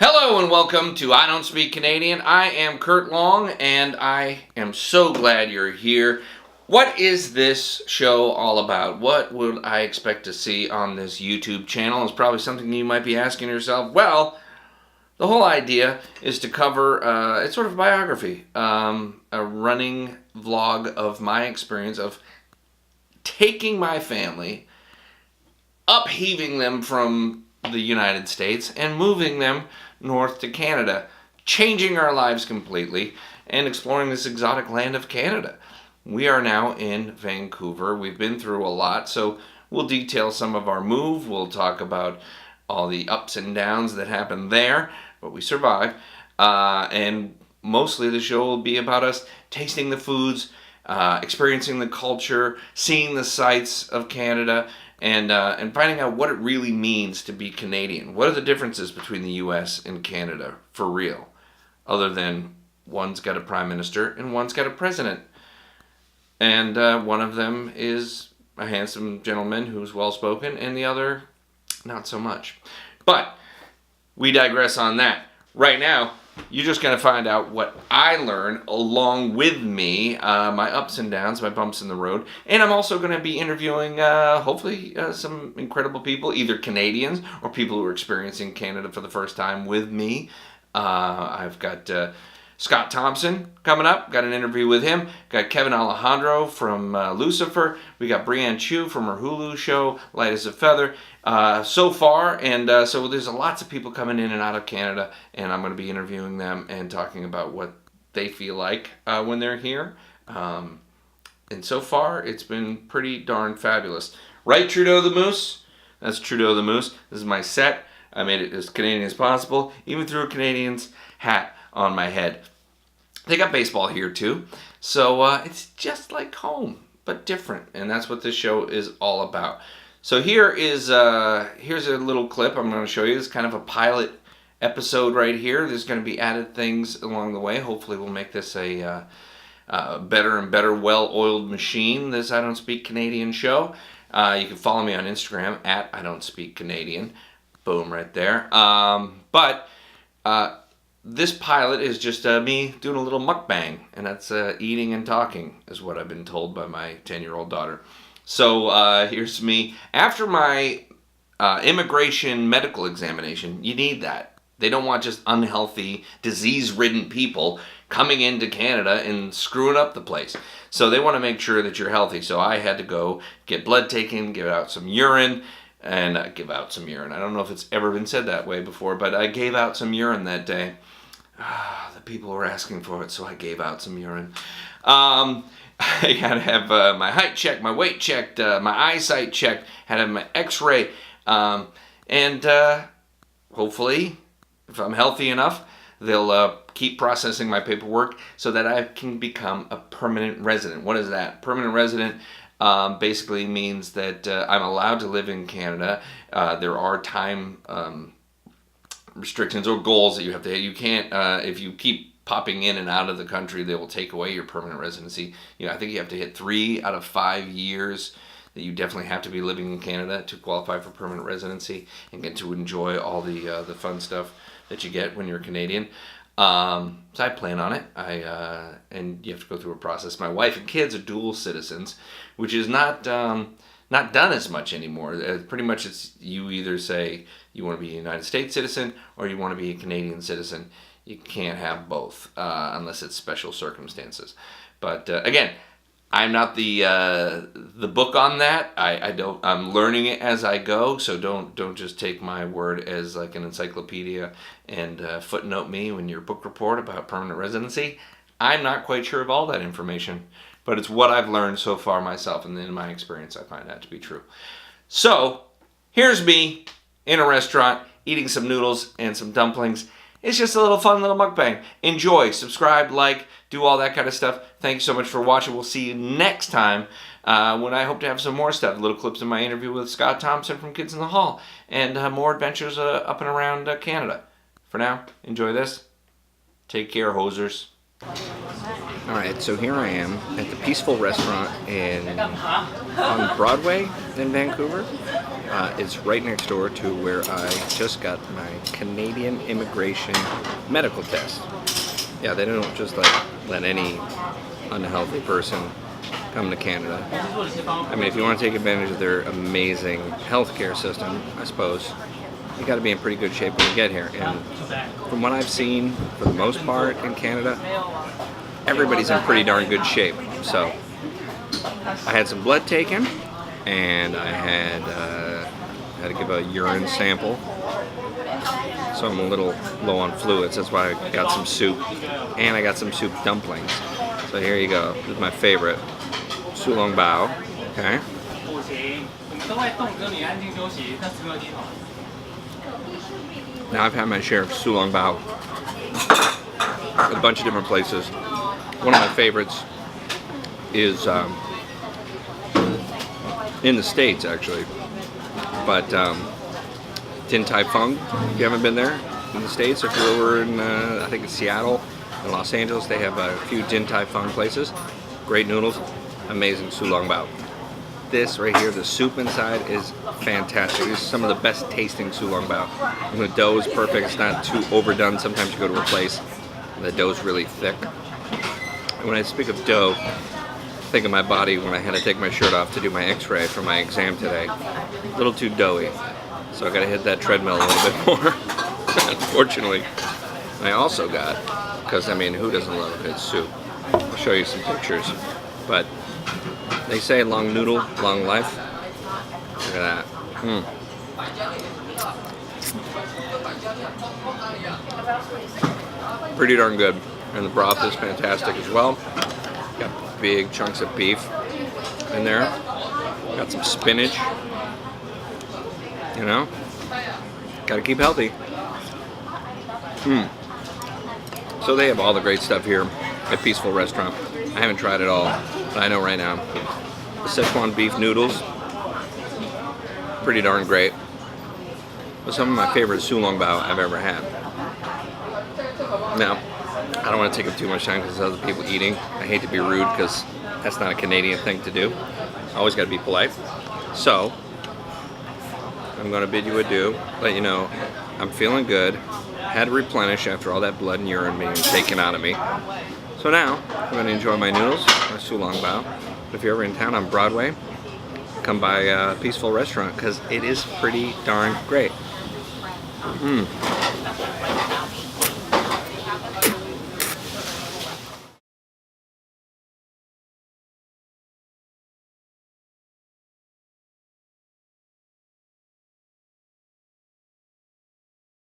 Hello and welcome to I Don't Speak Canadian. I am Kurt Long and I am so glad you're here. What is this show all about? What would I expect to see on this YouTube channel? It's probably something you might be asking yourself. Well, the whole idea is to cover, it's sort of a biography, a running vlog of my experience of taking my family, upheaving them from the United States and moving them north to Canada, changing our lives completely and exploring this exotic land of Canada. We are now in Vancouver. We've been through a lot, so we'll detail some of our move. We'll talk about all the ups and downs that happened there, but we survived. And mostly the show will be about us tasting the foods, experiencing the culture, seeing the sights of Canada, and finding out what it really means to be Canadian. What are the differences between the U.S. and Canada, for real? Other than one's got a prime minister and one's got a president. And one of them is a handsome gentleman who's well-spoken, and the other, not so much. But we digress on that. Right now, you're just going to find out what I learned along with me, my ups and downs, my bumps in the road. And I'm also going to be interviewing, hopefully, some incredible people, either Canadians or people who are experiencing Canada for the first time with me. I've got Scott Thompson coming up. Got an interview with him. Got Kevin Alejandro from Lucifer. We got Brianne Chu from her Hulu show, Light as a Feather. So far, and so there's lots of people coming in and out of Canada, and I'm going to be interviewing them and talking about what they feel like when they're here. And so far, it's been pretty darn fabulous. Right, Trudeau the Moose? That's Trudeau the Moose. This is my set. I made it as Canadian as possible, even threw a Canadian's hat on my head. They got baseball here too, so it's just like home, but different, and that's what this show is all about. So here's a little clip I'm going to show you. It's kind of a pilot episode right here. There's going to be added things along the way. Hopefully we'll make this a better and better well-oiled machine, this I Don't Speak Canadian show. You can follow me on Instagram at I Don't Speak Canadian. Boom, right there. This pilot is just me doing a little mukbang, and that's eating and talking, is what I've been told by my 10-year-old daughter. So here's me. After my immigration medical examination, you need that. They don't want just unhealthy, disease-ridden people coming into Canada and screwing up the place. So they want to make sure that you're healthy. So I had to go get blood taken, give out some urine, and give out some urine. I don't know if it's ever been said that way before, but I gave out some urine that day. The people were asking for it, so I gave out some urine. I had to have my height checked, my weight checked, my eyesight checked, had to have my x-ray, and hopefully, if I'm healthy enough, they'll keep processing my paperwork so that I can become a permanent resident. What is that? Permanent resident basically means that I'm allowed to live in Canada. There are time restrictions or goals that you have to hit. You can't, if you keep popping in and out of the country, they will take away your permanent residency. I think you have to hit 3 out of 5 years that you definitely have to be living in Canada to qualify for permanent residency and get to enjoy all the fun stuff that you get when you're Canadian. So I plan on it. And you have to go through a process. My wife and kids are dual citizens, which is not done as much anymore. Pretty much it's you either say you want to be a United States citizen or you want to be a Canadian citizen. You can't have both unless it's special circumstances. But again, I'm not the book on that. I'm learning it as I go. So don't just take my word as like an encyclopedia and footnote me when your book report about permanent residency. I'm not quite sure of all that information, but it's what I've learned so far myself, and in my experience, I find that to be true. So here's me in a restaurant eating some noodles and some dumplings. It's just a little fun little mukbang. Enjoy, subscribe, like, do all that kind of stuff. Thank you so much for watching. We'll see you next time when I hope to have some more stuff. Little clips of my interview with Scott Thompson from Kids in the Hall and more adventures up and around Canada. For now, enjoy this. Take care, hosers. Alright, so here I am at the Peaceful Restaurant on Broadway in Vancouver. It's right next door to where I just got my Canadian immigration medical test. Yeah, they don't just like let any unhealthy person come to Canada. I mean, if you want to take advantage of their amazing healthcare system, I suppose, you got to be in pretty good shape when you get here. And from what I've seen, for the most part in Canada, everybody's in pretty darn good shape. So I had some blood taken, and I had to give a urine sample. So I'm a little low on fluids. That's why I got some soup, and I got some soup dumplings. So here you go. This is my favorite, sulong bao. Okay. Now I've had my share of sulong bao at a bunch of different places. One of my favorites is in the States, actually, but Din Tai Fung. If you haven't been there in the States, if you're over in I think it's Seattle and Los Angeles, they have a few Din Tai Fung places. Great noodles, amazing sulong bao. This right here, the soup inside is fantastic. This is some of the best tasting sulong bao. And the dough is perfect. It's not too overdone. Sometimes you go to a place and the dough's really thick. And when I speak of dough, think of my body when I had to take my shirt off to do my x-ray for my exam today. A little too doughy. So I gotta hit that treadmill a little bit more, unfortunately. And I also got, because I mean, who doesn't love a good soup? I'll show you some pictures. But they say long noodle, long life. Look at that. Pretty darn good. And the broth is fantastic as well. Got big chunks of beef in there. Got some spinach. You know, gotta keep healthy. So they have all the great stuff here at Peaceful Restaurant. I haven't tried it all, but I know right now. The Szechuan beef noodles, pretty darn great. But some of my favorite sulong bao I've ever had. Now, I don't want to take up too much time because there's other people eating. I hate to be rude because that's not a Canadian thing to do. Always got to be polite. So, I'm going to bid you adieu, let you know I'm feeling good. Had to replenish after all that blood and urine being taken out of me. So now, I'm going to enjoy my noodles, my sulong bao. If you're ever in town on Broadway, come by Peaceful Restaurant because it is pretty darn great.